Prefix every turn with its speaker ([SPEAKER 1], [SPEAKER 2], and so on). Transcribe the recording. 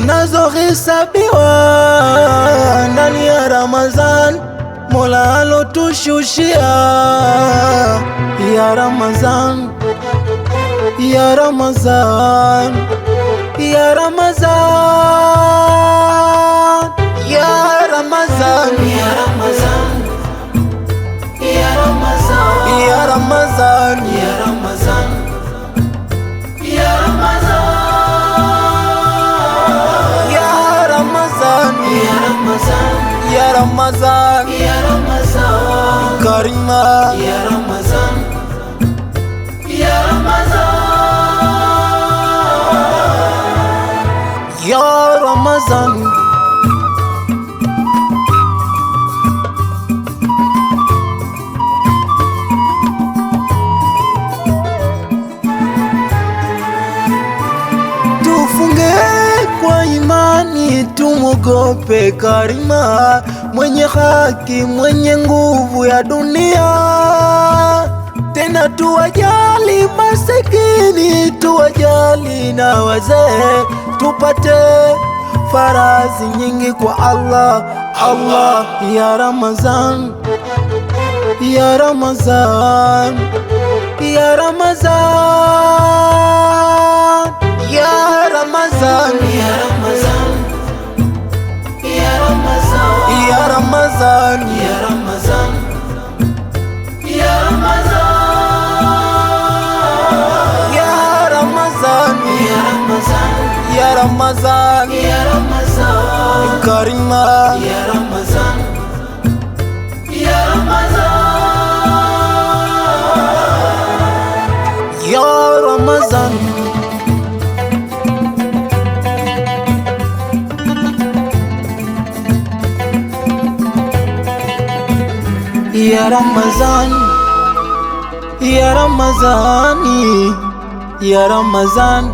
[SPEAKER 1] zinazohesabiwa ndani ya Ramadhan, Mola alotushushia. Ya Ramadhan, ya Ramadhan, ya Ramadhan, ya Ramadhan, ya Ramadhan, ya Ramadhan, ya Ramadhan, ya Ramadhan, ya Ramadhan, ya Ramadhan, ya Ramadhan, ya Ramadhan, ya Ramadhan, Karima, ya Ramadhan, ya Ramadhan, ya Ramadhan. Tufunge kwa imani, tumuogope Karima, mwenye haki, mwenye nguvu ya dunia. Tena tuwajali masikini, tuwajali na wazee, tupate farazi nyingi kwa Allah. Allah, ya Ramadhan, ya Ramadhan, ya Ramadhan, ya Ramadhan, ya Ramadhan, ya Ramadhan, ya Ramadhan, ya Ramadhan, ya Ramadhan, ya Ramadhan, ya Ramadhan, ya Ramadhan, Karima, ya Ramadhan, ya Ramadhan, ya Ramadhan. Ya Ramadhan, ya Ramadhan, ya Ramadhan.